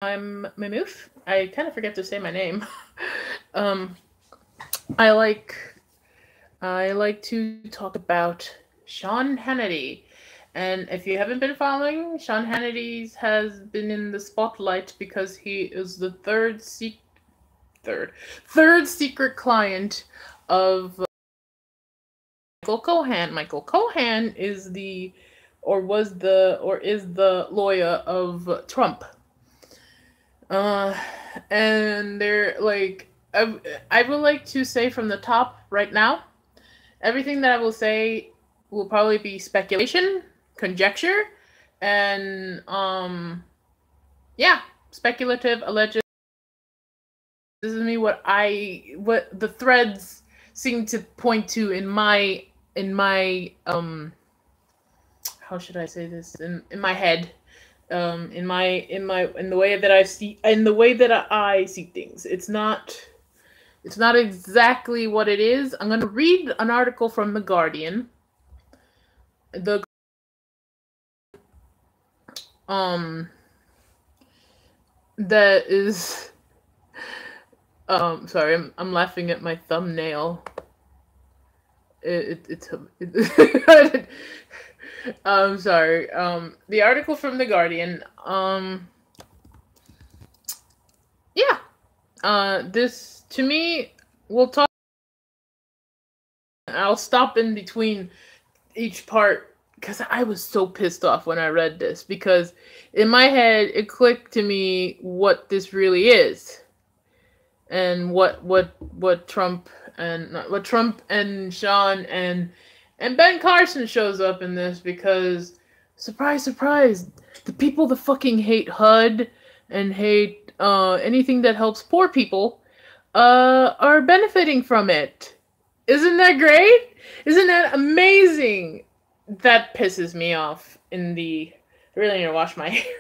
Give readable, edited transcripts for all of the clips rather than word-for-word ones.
I'm Mimoof. I kind of forget to say my name. um, I like I like to talk about Sean Hannity, and if you haven't been following, Sean Hannity has been in the spotlight because he is the third third secret client of Michael Cohen. Michael Cohen is the or was the or is the lawyer of Trump. Uh, and they're like, I would like to say from the top right now, everything that I will say will probably be speculation, conjecture, and yeah, speculative, alleged. This is me what the threads seem to point to in my how should I say this in my head, in the way that I see things. It's not exactly what it is. I'm gonna read an article from the Guardian. The that is sorry, I'm laughing at my thumbnail. I'm sorry. The article from the Guardian. Yeah. This to me, we'll talk. I'll stop in between each part because I was so pissed off when I read this, because in my head it clicked to me what this really is, and what Trump and Sean and Ben Carson shows up in this, because surprise, surprise, the people that fucking hate HUD and hate anything that helps poor people are benefiting from it. Isn't that great? Isn't that amazing? That pisses me off I really need to wash my hair.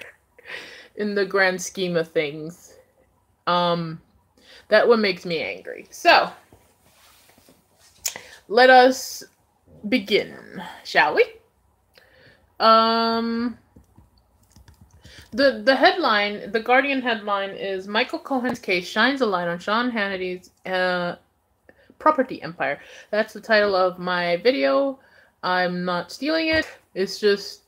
In the grand scheme of things. That one makes me angry. So, let us begin, shall we? The headline, the Guardian headline is Michael Cohen's case shines a light on Sean Hannity's property empire. That's the title of my video. I'm not stealing it. It's just,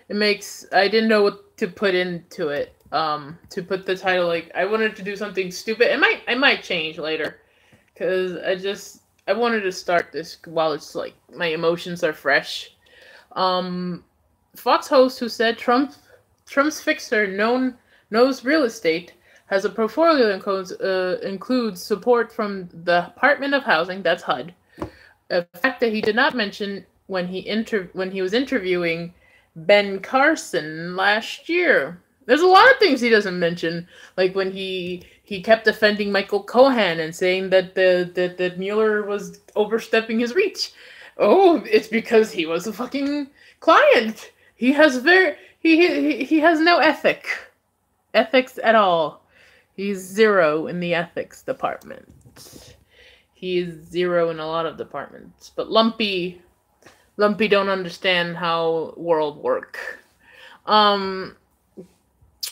I didn't know what to put into it. To put the title, like, I wanted to do something stupid. I might change later, because I wanted to start this while it's like my emotions are fresh. Fox host who said Trump's fixer knows real estate, has a portfolio that includes support from the Department of Housing, that's HUD, a fact that he did not mention when he was interviewing Ben Carson last year. There's a lot of things he doesn't mention, like when he kept defending Michael Cohen and saying that Mueller was overstepping his reach. Oh, it's because he was a fucking client. He has he has no ethics at all. He's zero in the ethics department. He is zero in a lot of departments. But Lumpy don't understand how world work.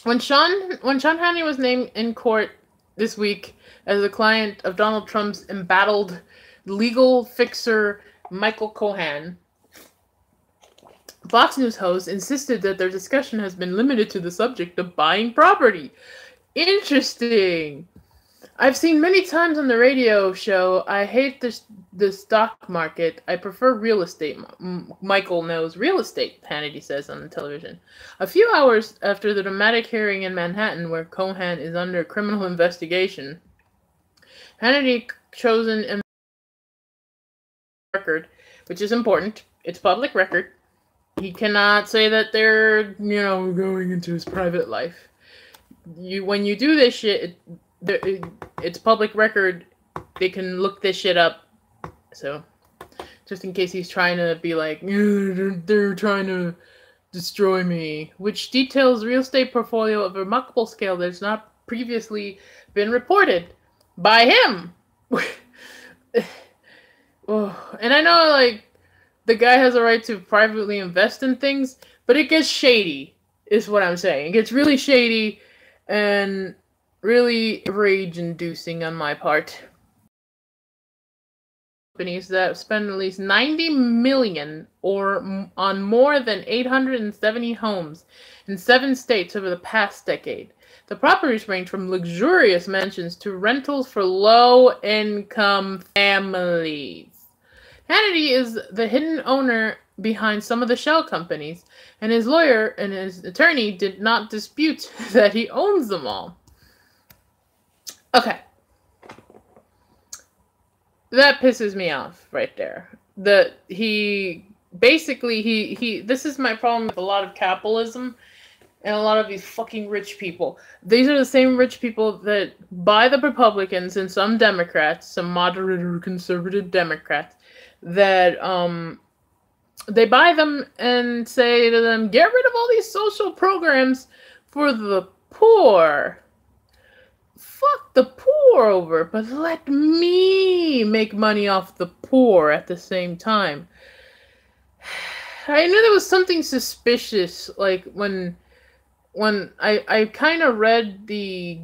When Sean Hannity was named in court this week as a client of Donald Trump's embattled legal fixer Michael Cohen, Fox News host insisted that their discussion has been limited to the subject of buying property. Interesting. I've seen many times on the radio show, I hate the stock market. I prefer real estate. Michael knows real estate, Hannity says on the television. A few hours after the dramatic hearing in Manhattan where Cohen is under criminal investigation, Hannity chosen in record, which is important. It's public record. He cannot say that they're, going into his private life. When you do this shit, it's public record. They can look this shit up. So, just in case he's trying to be like, they're trying to destroy me, which details real estate portfolio of a remarkable scale that's not previously been reported by him. And I know, like, the guy has a right to privately invest in things, but it gets shady, is what I'm saying. It gets really shady, and really rage-inducing on my part. Companies that spend at least $90 million on more than 870 homes in 7 states over the past decade. The properties range from luxurious mansions to rentals for low-income families. Hannity is the hidden owner behind some of the shell companies, and his lawyer and his attorney did not dispute that he owns them all. Okay. That pisses me off right there. That he basically this is my problem with a lot of capitalism and a lot of these fucking rich people. These are the same rich people that buy the Republicans and some Democrats, some moderate or conservative Democrats, that they buy them and say to them, get rid of all these social programs for the poor. Fuck the poor over, but let me make money off the poor at the same time. I knew there was something suspicious, like when I kind of read the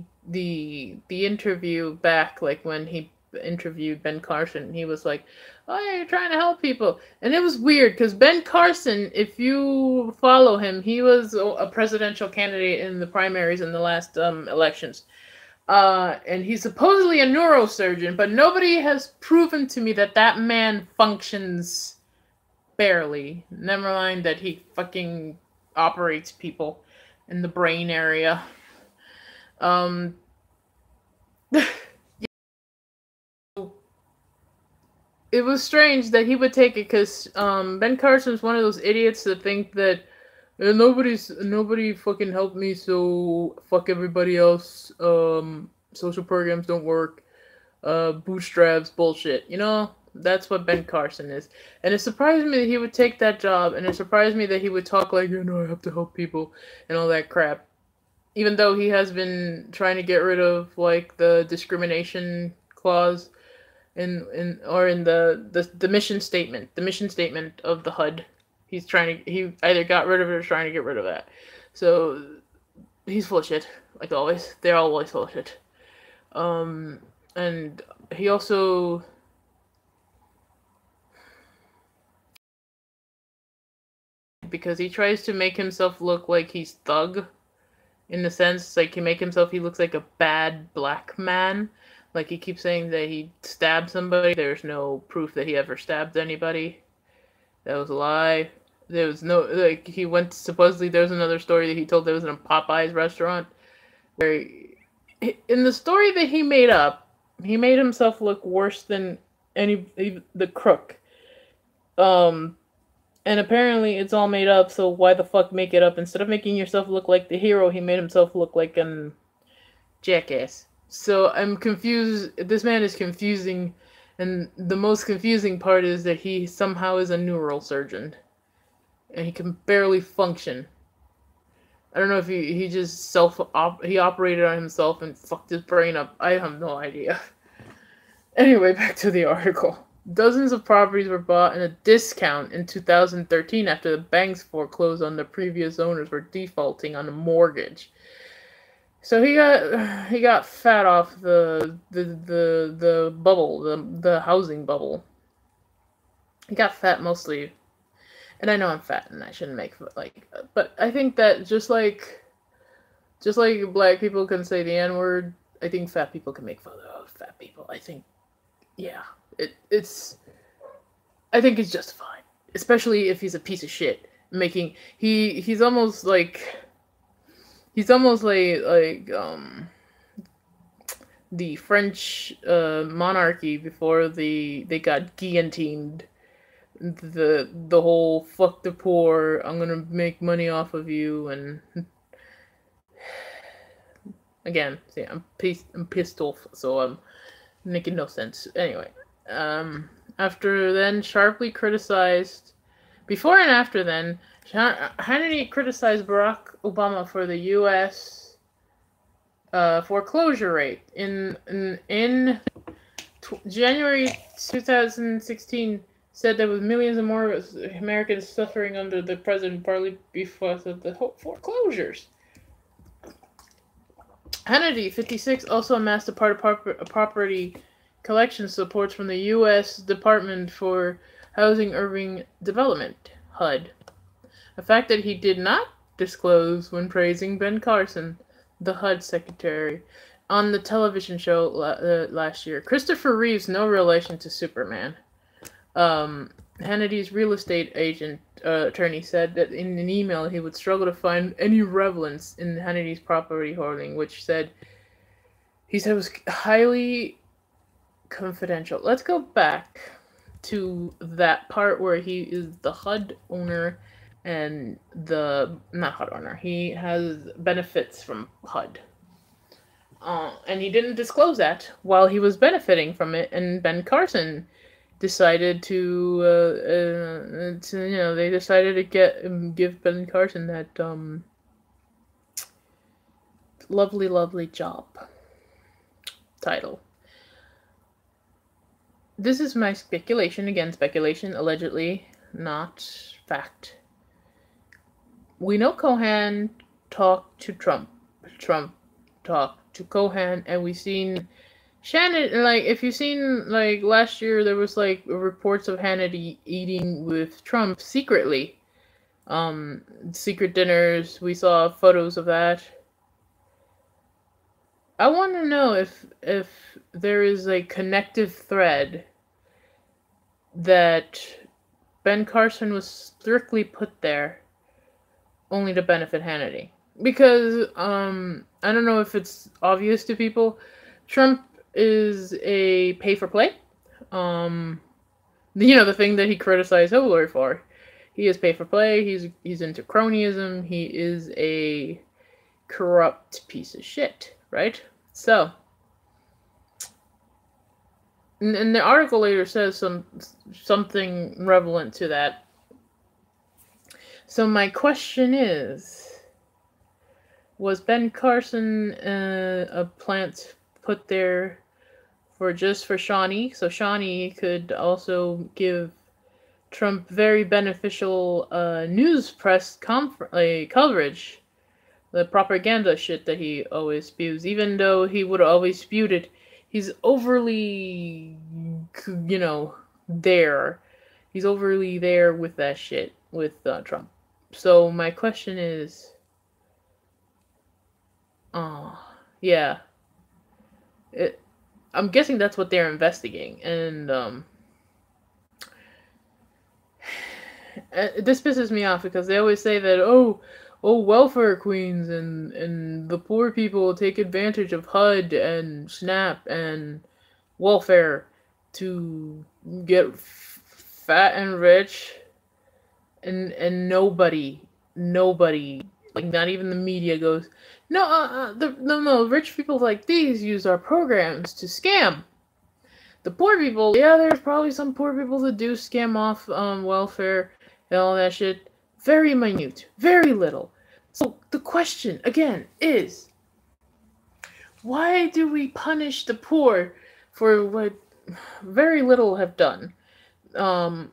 interview back, like when he interviewed Ben Carson. He was like, oh, yeah, you're trying to help people. And it was weird, because Ben Carson, if you follow him, he was a presidential candidate in the primaries in the last elections. And he's supposedly a neurosurgeon, but nobody has proven to me that that man functions barely. Never mind that he fucking operates people in the brain area. It was strange that he would take it, because Ben Carson's one of those idiots that think that nobody fucking helped me, so fuck everybody else. Social programs don't work. Bootstraps, bullshit. You know, that's what Ben Carson is. And it surprised me that he would take that job, and it surprised me that he would talk like, I have to help people, and all that crap. Even though he has been trying to get rid of, like, the discrimination clause in the mission statement. The mission statement of the HUD. He either got rid of it or trying to get rid of that. So, he's full of shit, like always. They're always full of shit. And he also... because he tries to make himself look like he's thug. In the sense, like, he looks like a bad black man. Like, he keeps saying that he stabbed somebody. There's no proof that he ever stabbed anybody. That was a lie. There was no, like, supposedly there was another story that he told there was in a Popeyes restaurant, where, in the story that he made up, he made himself look worse than the crook. And apparently it's all made up, so why the fuck make it up? Instead of making yourself look like the hero, he made himself look like an jackass. So I'm confused. This man is confusing, and the most confusing part is that he somehow is a neurosurgeon. And he can barely function. I don't know if he just he operated on himself and fucked his brain up. I have no idea. Anyway, back to the article. Dozens of properties were bought at a discount in 2013 after the banks foreclosed on the previous owners for defaulting on the mortgage. So he got fat off the bubble, the housing bubble. He got fat mostly. And I know I'm fat and I shouldn't make, like, but I think that just like black people can say the N-word, I think fat people can make fun of fat people. I think, yeah, I think it's justified. Especially if he's a piece of shit. He's almost like the French monarchy before they got guillotined. The whole fuck the poor, I'm gonna make money off of you, and again, see, I'm pissed off, so I'm making no sense. Anyway, after then, sharply criticized, before and after then, Hannity criticized Barack Obama for the U.S. Foreclosure rate in January 2016. Said there was millions of more Americans suffering under the president, partly because of the foreclosures. Hannity, 56, also amassed a property collection supports from the U.S. Department for Housing Urban Development, HUD. A fact that he did not disclose when praising Ben Carson, the HUD secretary, on the television show last year. Christopher Reeves, no relation to Superman. Hannity's real estate attorney said that in an email he would struggle to find any relevance in Hannity's property holding, which he said was highly confidential. Let's go back to that part where he is the HUD owner and not HUD owner. He has benefits from HUD. And he didn't disclose that while he was benefiting from it, and Ben Carson decided to they decided to give Ben Carson that lovely job title. This is my speculation, allegedly, not fact. We know Cohen talked to Trump talked to Cohen, and we've seen Shannon, like, if you've seen, like, last year there was, like, reports of Hannity eating with Trump secretly. Secret dinners, we saw photos of that. I want to know if there is a connective thread that Ben Carson was strictly put there only to benefit Hannity. Because, I don't know if it's obvious to people, Trump is a pay-for-play. The thing that he criticized Hillary for. He is pay-for-play, he's into cronyism, he is a corrupt piece of shit, right? So, and the article later says something relevant to that. So my question is, was Ben Carson a plant put there for Shawnee, so Shawnee could also give Trump very beneficial news press coverage, the propaganda shit that he always spews, even though he would always spewed it. He's overly, there. He's overly there with that shit with Trump. So my question is, yeah. I'm guessing that's what they're investigating, and this pisses me off because they always say that welfare queens and the poor people take advantage of HUD and SNAP and welfare to get fat and rich, and nobody, like, not even the media goes, no, rich people like these use our programs to scam. The poor people, yeah, there's probably some poor people that do scam off welfare and all that shit. Very minute, very little. So the question, again, is, why do we punish the poor for what very little have done, and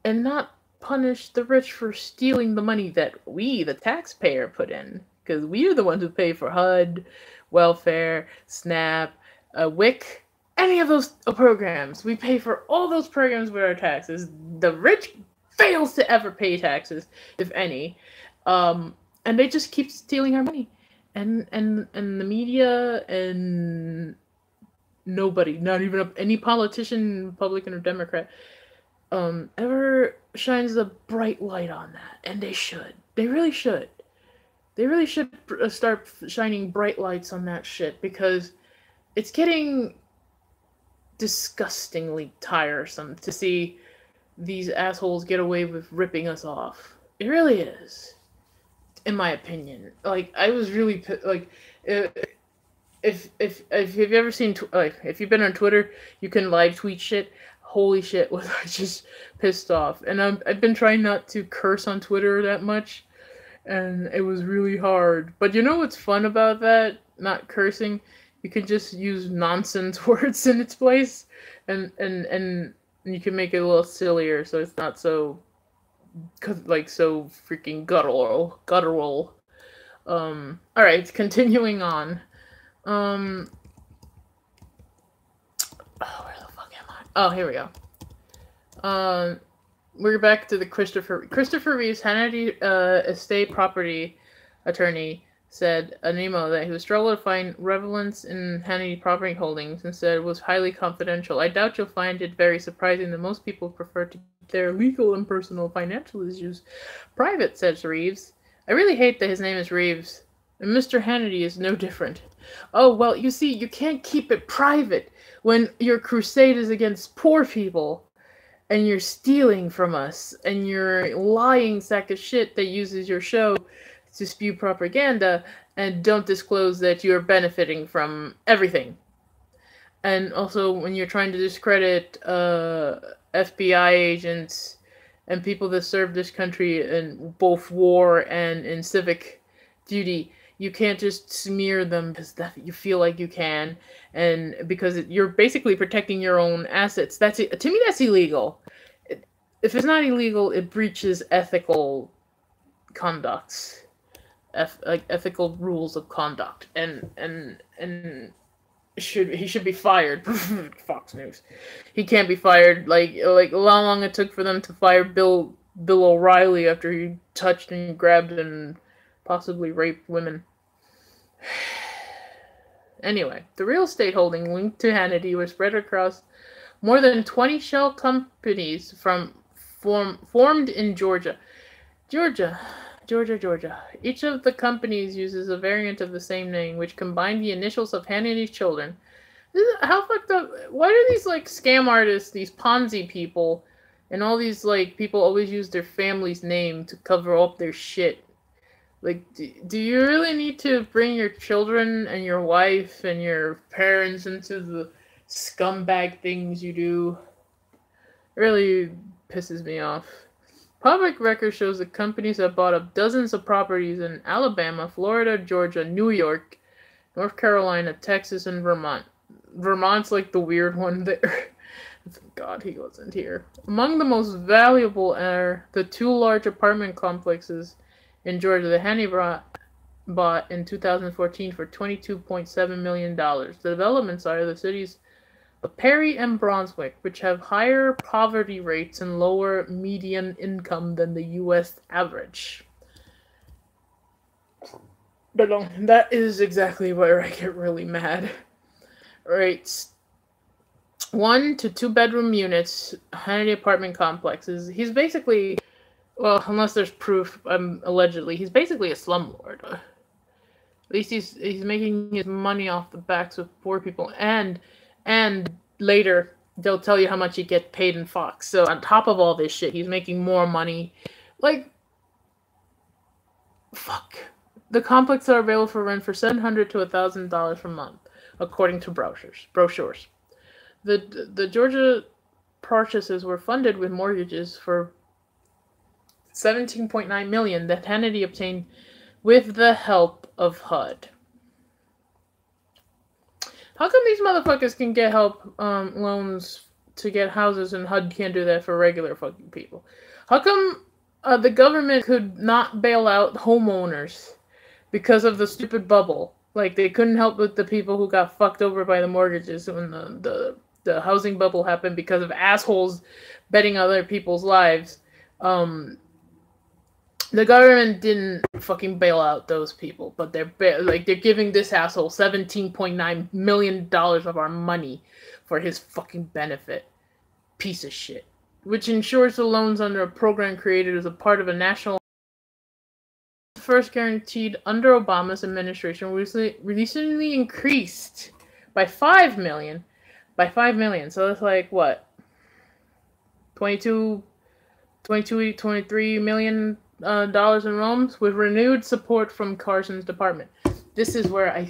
not punish the rich for stealing the money that we, the taxpayer, put in? Because we are the ones who pay for HUD, welfare, SNAP, WIC, any of those programs. We pay for all those programs with our taxes. The rich fails to ever pay taxes, if any, and they just keep stealing our money. And the media and nobody, not even any politician, Republican or Democrat, ever shines a bright light on that. And they should. They really should. They really should start shining bright lights on that shit, because it's getting disgustingly tiresome to see these assholes get away with ripping us off. It really is, in my opinion. Like, I was really, like, if you've ever seen, if you've been on Twitter, you can live tweet shit. Holy shit, was I just pissed off. And I've been trying not to curse on Twitter that much, and it was really hard. But you know what's fun about that? Not cursing. You can just use nonsense words in its place, and you can make it a little sillier, so it's not so, so freaking guttural. Alright, continuing on. Oh, where the fuck am I? Oh, here we go. We're back to the Christopher Reeves, Hannity estate property attorney, said a memo that he was struggling to find relevance in Hannity property holdings and said it was highly confidential. I doubt you'll find it very surprising that most people prefer to keep their legal and personal financial issues private, says Reeves. I really hate that his name is Reeves, and Mr. Hannity is no different. Oh, well, you see, you can't keep it private when your crusade is against poor people. And you're stealing from us, and you're a lying sack of shit that uses your show to spew propaganda and don't disclose that you're benefiting from everything. And also, when you're trying to discredit FBI agents and people that serve this country in both war and in civic duty, you can't just smear them because you feel like you can, and because you're basically protecting your own assets. To me, that's illegal. If it's not illegal, it breaches ethical conducts, ethical rules of conduct, and he should be fired. Fox News. He can't be fired. Like how long it took for them to fire Bill O'Reilly after he touched and grabbed and possibly raped women. Anyway, the real estate holding linked to Hannity was spread across more than 20 shell companies formed in Georgia. Georgia. Each of the companies uses a variant of the same name, which combined the initials of Hannity's children. How fucked up? Why do these scam artists, these Ponzi people, and all these people always use their family's name to cover up their shit? Do you really need to bring your children and your wife and your parents into the scumbag things you do? It really pisses me off. Public record shows that companies have bought up dozens of properties in Alabama, Florida, Georgia, New York, North Carolina, Texas, and Vermont. Vermont's the weird one there. God, he wasn't here. Among the most valuable are the two large apartment complexes in Georgia that Hannity bought in 2014 for $22.7 million. The developments are the cities of Perry and Brunswick, which have higher poverty rates and lower median income than the U.S. average. But that is exactly where I get really mad. Right. 1 to 2 bedroom units, Hannity apartment complexes. He's basically, well, unless there's proof, allegedly, he's basically a slumlord. At least he's making his money off the backs of poor people, and later they'll tell you how much he gets paid in Fox. So on top of all this shit, he's making more money. Fuck. The complexes are available for rent for $700 to $1,000 per month, according to brochures. The Georgia purchases were funded with mortgages for $17.9 million that Hannity obtained with the help of HUD. How come these motherfuckers can get help loans to get houses and HUD can't do that for regular fucking people? How come the government could not bail out homeowners because of the stupid bubble? They couldn't help with the people who got fucked over by the mortgages when the housing bubble happened because of assholes betting other people's lives. The government didn't fucking bail out those people, but they're giving this asshole $17.9 million of our money for his fucking benefit. Piece of shit. Which ensures the loans under a program created as a part of a national first guaranteed under Obama's administration recently increased by $5 million. So that's what? 23 million dollars in loans with renewed support from Carson's department. This is where I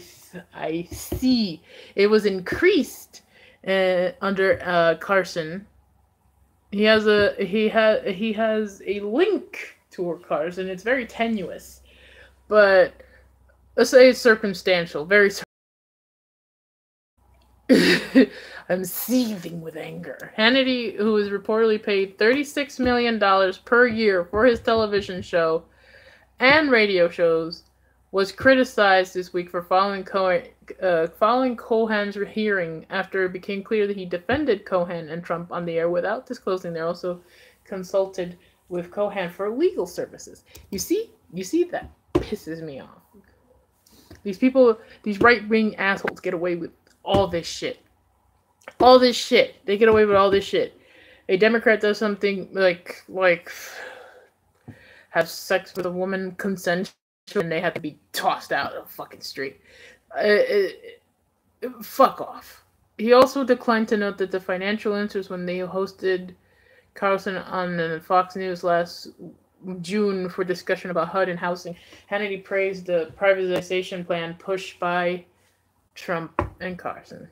see it was increased under Carson. He has a link to Carson. It's very tenuous, but let's say it's circumstantial. Very. I'm seething with anger. Hannity, who is reportedly paid $36 million per year for his television show and radio shows, was criticized this week for following Cohen's hearing after it became clear that he defended Cohen and Trump on the air without disclosing they also consulted with Cohen for legal services. You see, that pisses me off. These people, these right-wing assholes get away with all this shit. All this shit. They get away with all this shit. A Democrat does something like have sex with a woman consensually, and they have to be tossed out of the fucking street. Fuck off. He also declined to note that the financial answers when they hosted Carlson on Fox News last June for discussion about HUD and housing. Hannity praised the privatization plan pushed by Trump and Carson.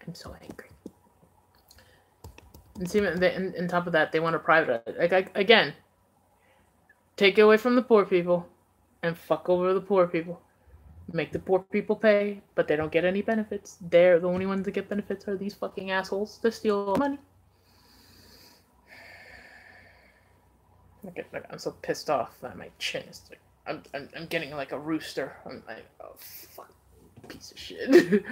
I'm so angry. And see, on top of that, they want to privatize. Again, take it away from the poor people and fuck over the poor people. Make the poor people pay, but they don't get any benefits. They're the only ones that get benefits are these fucking assholes that steal money. I'm so pissed off that my chin is like I'm getting like a rooster. I'm like, oh fuck, piece of shit.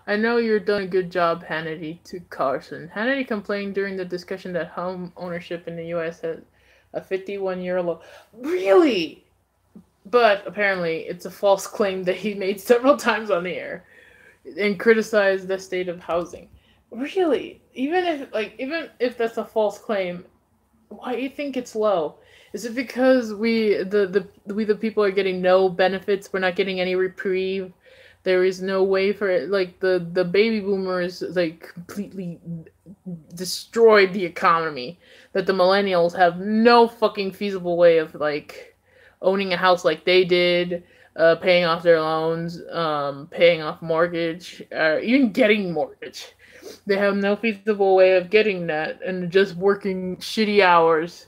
I know you're doing a good job, Hannity, to Carson. Hannity complained during the discussion that home ownership in the U.S. has a 51-year low. Really? But apparently it's a false claim that he made several times on the air and criticized the state of housing. Really? Even if that's a false claim, why do you think it's low? Is it because we the people are getting no benefits? We're not getting any reprieve. There is no way for it. Like the baby boomers like completely destroyed the economy. That the millennials have no fucking feasible way of like owning a house like they did, paying off their loans, paying off mortgage, even getting mortgage. They have no feasible way of getting that, and just working shitty hours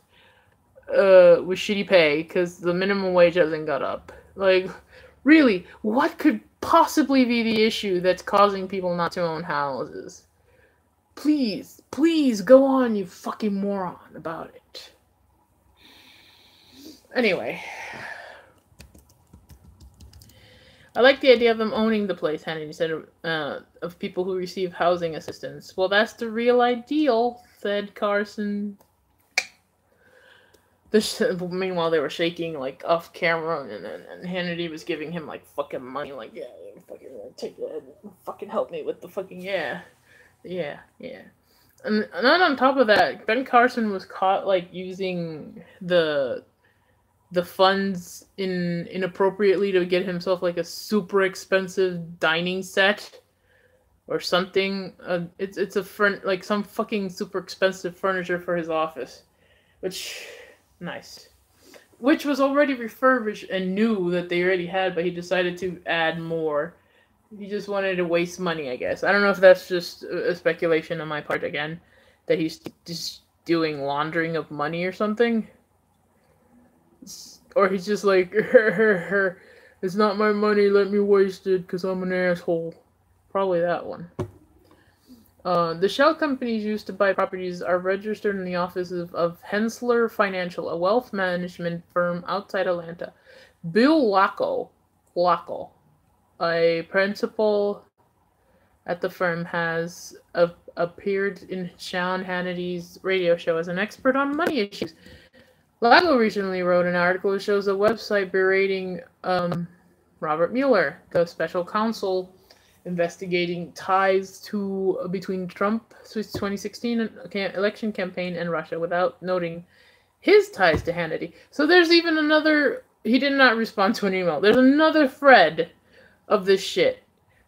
with shitty pay because the minimum wage hasn't got up. Like, really, what could possibly be the issue that's causing people not to own houses? Please go on, you fucking moron, about it. Anyway, I like the idea of them owning the place, Hannity said, of people who receive housing assistance. Well, that's the real ideal, said Carson. Meanwhile, they were shaking, like, off camera, and Hannity was giving him, like, fucking money, like, yeah, fucking take that, fucking help me with the fucking, yeah. And then on top of that, Ben Carson was caught, like, using the funds inappropriately to get himself like a super expensive dining set or something. It's like some fucking super expensive furniture for his office, which was already refurbished and new that they already had, but he decided to add more. He just wanted to waste money, I guess. I don't know if that's just a speculation on my part again, that he's just doing laundering of money or something. Or he's just like, it's not my money, let me waste it because I'm an asshole. Probably that one. The shell companies used to buy properties are registered in the offices of Hensler Financial, a wealth management firm outside Atlanta. Bill Lacko, a principal at the firm, has appeared in Sean Hannity's radio show as an expert on money issues. Lacko recently wrote an article that shows a website berating Robert Mueller, the special counsel investigating ties between Trump's 2016 election campaign and Russia, without noting his ties to Hannity. So there's even another. He did not respond to an email. There's another thread of this shit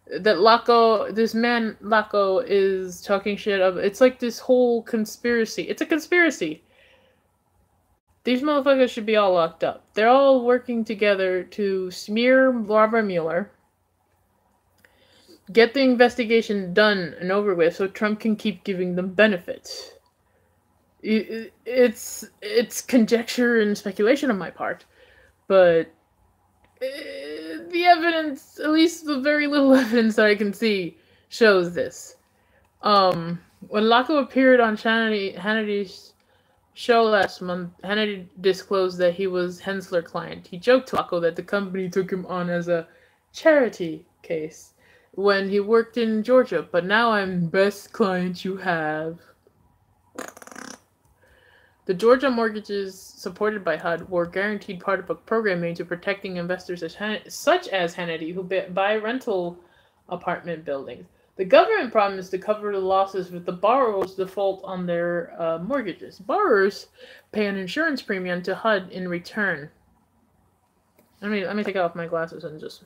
that this man Lacko is talking shit of. It's like this whole conspiracy. It's a conspiracy. These motherfuckers should be all locked up. They're all working together to smear Robert Mueller, get the investigation done and over with so Trump can keep giving them benefits. It's conjecture and speculation on my part, but the evidence, at least the very little evidence that I can see, shows this. When Lacko appeared on Hannity's show last month, Hannity disclosed that he was Hensler client. He joked to Rocco that the company took him on as a charity case when he worked in Georgia, but now I'm best client you have. The Georgia mortgages supported by HUD were guaranteed part of a program aimed at protecting investors such as Hannity who buy rental apartment buildings. The government promised to cover the losses if the borrowers default on their mortgages. Borrowers pay an insurance premium to HUD in return. Let me take off my glasses and just...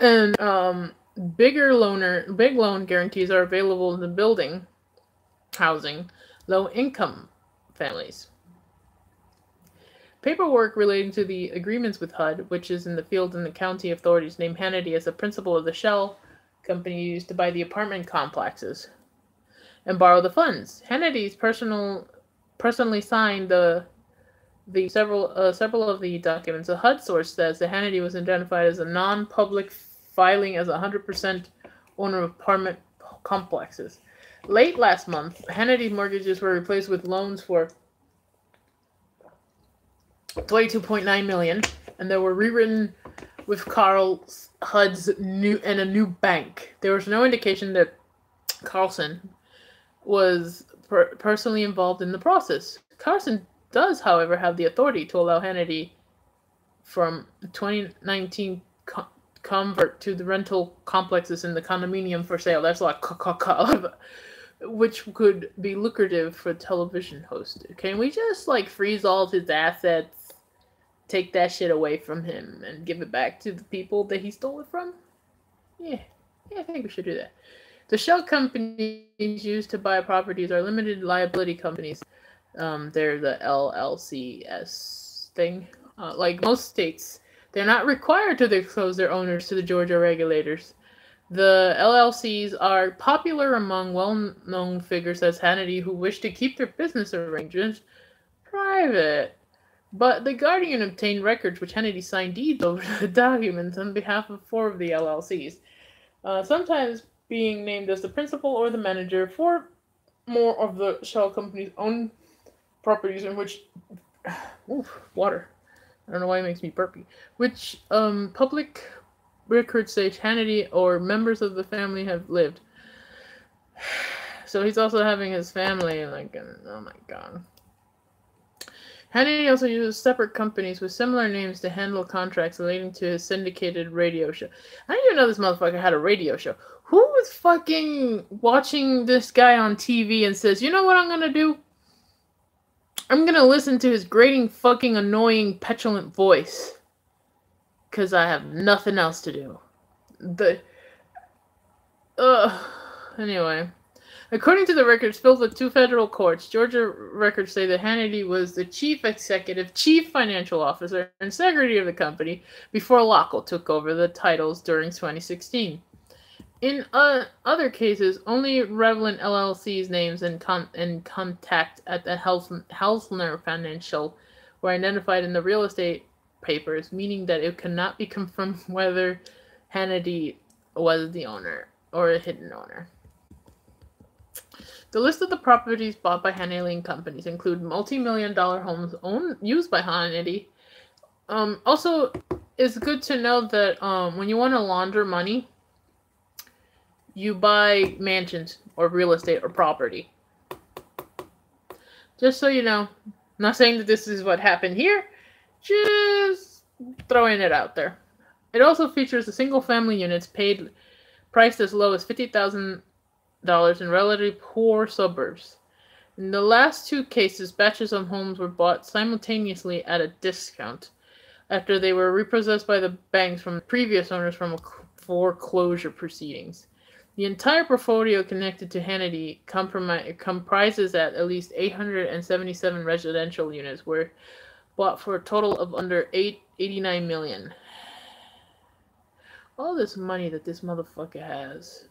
And big loan guarantees are available in the building housing low-income families. Paperwork relating to the agreements with HUD, which is in the field and the county authorities, named Hannity as the principal of the shell company used to buy the apartment complexes and borrow the funds. Hannity's personally signed several of the documents. A HUD source says that Hannity was identified as a non-public filing as a 100% owner of apartment complexes. Late last month, Hannity's mortgages were replaced with loans for $22.9 million, and they were rewritten with Carl HUD's a new bank. There was no indication that Carlson was personally involved in the process. Carlson does, however, have the authority to allow Hannity from 2019 convert to the rental complexes in the condominium for sale. That's like which could be lucrative for a television host. Can we just freeze all of his assets, take that shit away from him, and give it back to the people that he stole it from? Yeah, I think we should do that. The shell companies used to buy properties are limited liability companies. They're the LLCS thing. Like most states, they're not required to disclose their owners to the Georgia regulators. The LLCs are popular among well-known figures as Hannity who wish to keep their business arrangements private. But the Guardian obtained records which Hannity signed deeds over the documents on behalf of 4 of the LLCs, sometimes being named as the principal or the manager for more of the shell company's own properties in which... water. I don't know why it makes me burpy. Which public records say Hannity or members of the family have lived. So he's also having his family, oh my god. Hannity also uses separate companies with similar names to handle contracts relating to his syndicated radio show. I didn't even know this motherfucker had a radio show. Who was fucking watching this guy on TV and says, you know what I'm gonna do? I'm gonna listen to his grating, fucking annoying, petulant voice. Because I have nothing else to do. Anyway. According to the records filed with 2 federal courts, Georgia records say that Hannity was the chief executive, chief financial officer, and secretary of the company before Lockel took over the titles during 2016. In other cases, only relevant LLC's names and contact at the Helsner Financial were identified in the real estate papers, meaning that it cannot be confirmed whether Hannity was the owner or a hidden owner. The list of the properties bought by Hannity companies include multi-million-dollar homes used by Hannity. Also, it's good to know that when you want to launder money, you buy mansions or real estate or property. Just so you know, I'm not saying that this is what happened here, just throwing it out there. It also features the single-family units priced as low as $50,000 in relatively poor suburbs. In the last 2 cases, batches of homes were bought simultaneously at a discount after they were repossessed by the banks from previous owners from foreclosure proceedings. The entire portfolio connected to Hannity comprises at least 877 residential units, were bought for a total of under $89 million. All this money that this motherfucker has.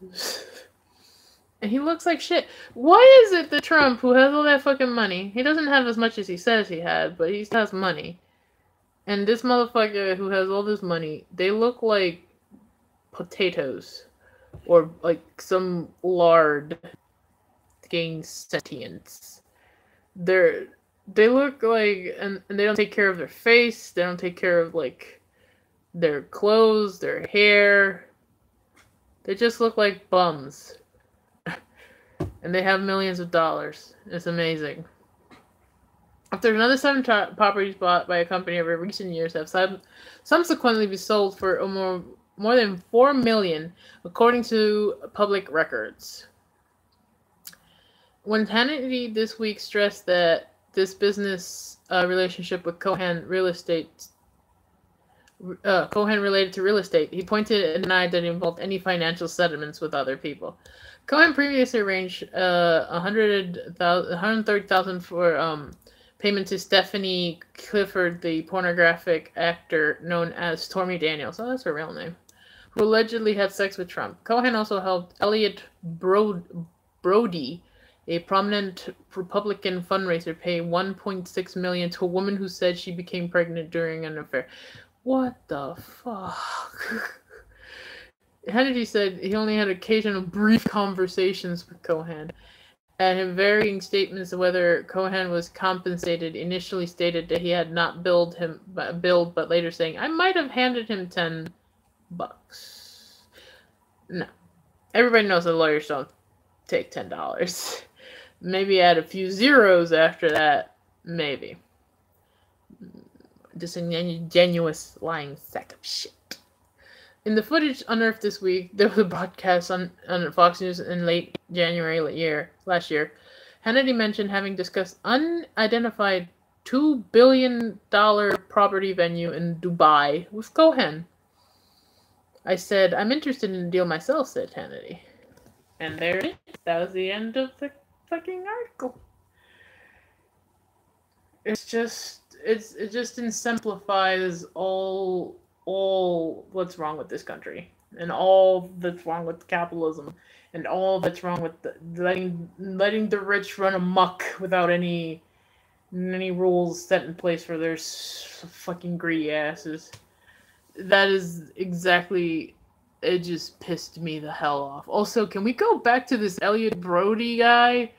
And he looks like shit. Why is it that Trump, who has all that fucking money, he doesn't have as much as he says he had, but he still has money. And this motherfucker who has all this money, they look like potatoes or like some lard gains sentience. They're they look like and they don't take care of their face. They don't take care of like their clothes, their hair. They just look like bums. And they have millions of dollars. It's amazing. After another 7 properties bought by a company over recent years have subsequently been sold for more than $4 million, according to public records. When Hannity this week stressed that this business relationship with Cohen related to real estate, he pointed and denied that it involved any financial settlements with other people. Cohen previously arranged $130,000 for payment to Stephanie Clifford, the pornographic actor known as Stormy Daniels. Oh, that's her real name. Who allegedly had sex with Trump. Cohen also helped Elliot Brody, a prominent Republican fundraiser, pay $1.6 million to a woman who said she became pregnant during an affair. What the fuck? Hannity said he only had occasional brief conversations with Cohen, and in varying statements of whether Cohen was compensated, initially stated that he had not billed, but later saying, I might have handed him $10. No. Everybody knows that lawyers don't take $10. Maybe add a few zeros after that. Maybe. Disingenuous lying sack of shit. In the footage unearthed this week, there was a broadcast on Fox News in late January last year. Hannity mentioned having discussed unidentified $2 billion property venue in Dubai with Cohen. I said, I'm interested in the deal myself, said Hannity. And there it is. That was the end of the fucking article. It just exemplifies all what's wrong with this country, and all that's wrong with capitalism, and all that's wrong with letting the rich run amok without any rules set in place for their fucking greedy asses. That is exactly. It just pissed me the hell off. Also, can we go back to this Elliot Brody guy?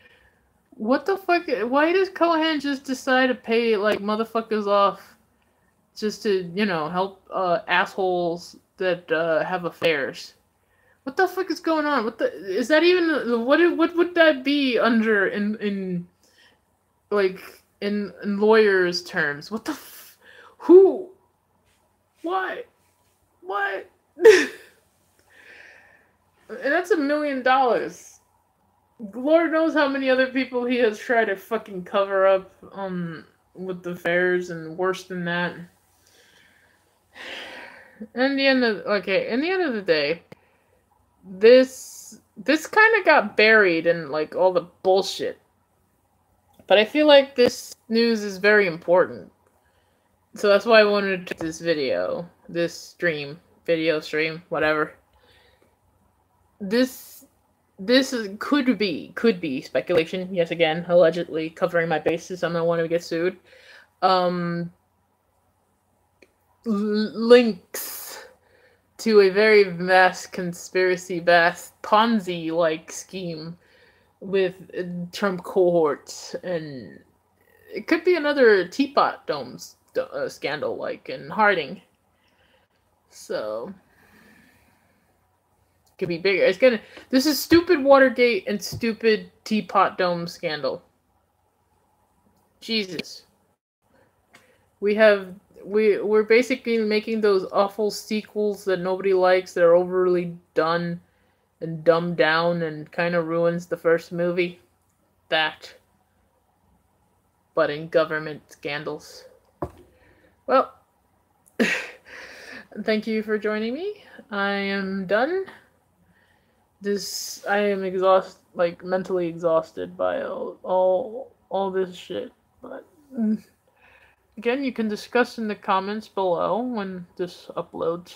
What the fuck? Why does Cohen just decide to pay like motherfuckers off? Just to, help assholes that have affairs. What the fuck is going on? Is that even what would that be under in lawyers' terms? What the who? Why? What? And that's $1 million. Lord knows how many other people he has tried to fucking cover up with the affairs, and worse than that. In the end of the day, this kind of got buried in like all the bullshit. But I feel like this news is very important, so that's why I wanted to do this video stream, whatever. This could be speculation. Yes, again, allegedly covering my bases. I'm not want to get sued. Links to a very vast conspiracy, vast Ponzi-like scheme with Trump cohorts, and it could be another Teapot Dome scandal like in Harding. So it could be bigger. This is stupid Watergate and stupid Teapot Dome scandal. Jesus. We're basically making those awful sequels that nobody likes, that are overly done and dumbed down and kind of ruins the first movie. But in government scandals. Well, thank you for joining me. I am done. I am mentally exhausted by all this shit. But again, you can discuss in the comments below when this uploads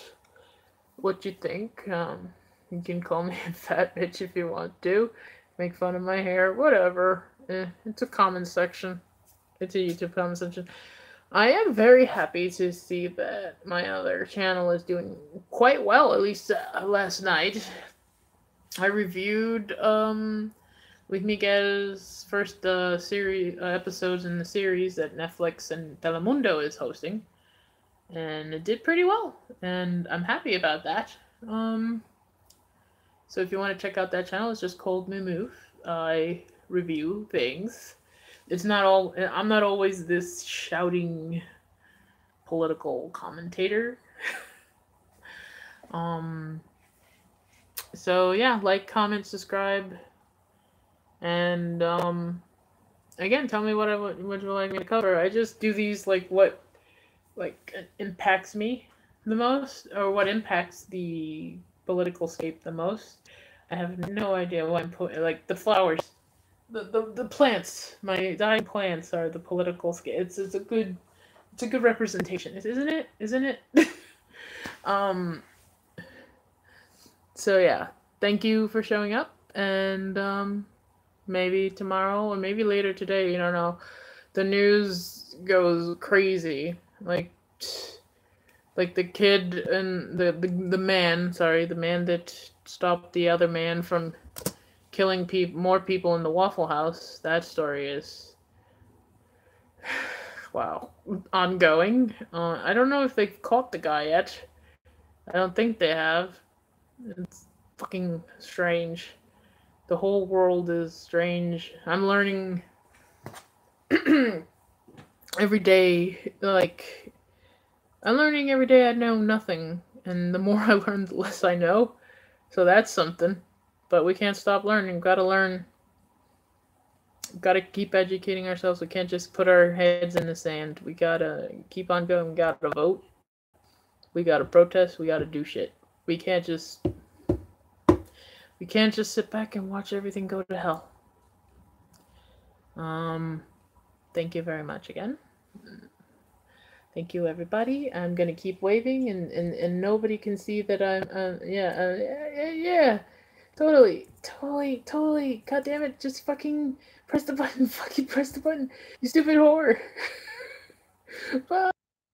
what you think. You can call me a fat bitch if you want to. Make fun of my hair, whatever. It's a comment section. It's a YouTube comment section. I am very happy to see that my other channel is doing quite well, at least last night. I reviewed with Miguel's first series episodes in the series that Netflix and Telemundo is hosting, and it did pretty well, and I'm happy about that. Um, so if you want to check out that channel, it's just Cold Move. I review things. It's not all. I'm not always this shouting political commentator. um. So yeah, like, comment, subscribe, and again, tell me what would you like me to cover. I just do these like what impacts me the most, or what impacts the political scape the most. I have no idea what I'm putting. Like the flowers, the plants. My dying plants are the political scape. It's a good representation, isn't it? Isn't it? um. So yeah, thank you for showing up, and maybe tomorrow or maybe later today. You don't know. The news goes crazy. Like the kid and the man. Sorry, the man that stopped the other man from killing more people in the Waffle House. That story is wow, ongoing. I don't know if they've caught the guy yet. I don't think they have. It's fucking strange. The whole world is strange. I'm learning every day. Like, I'm learning every day I know nothing. And the more I learn, the less I know. So that's something. But we can't stop learning. Gotta learn. Gotta keep educating ourselves. We can't just put our heads in the sand. We gotta keep on going. We gotta vote. We gotta protest. We gotta do shit. We can't just sit back and watch everything go to hell. Thank you very much again. Thank you, everybody. I'm gonna keep waving, and nobody can see that I'm. Yeah. Totally. God damn it! Just fucking press the button. Fucking press the button. You stupid whore. Bye.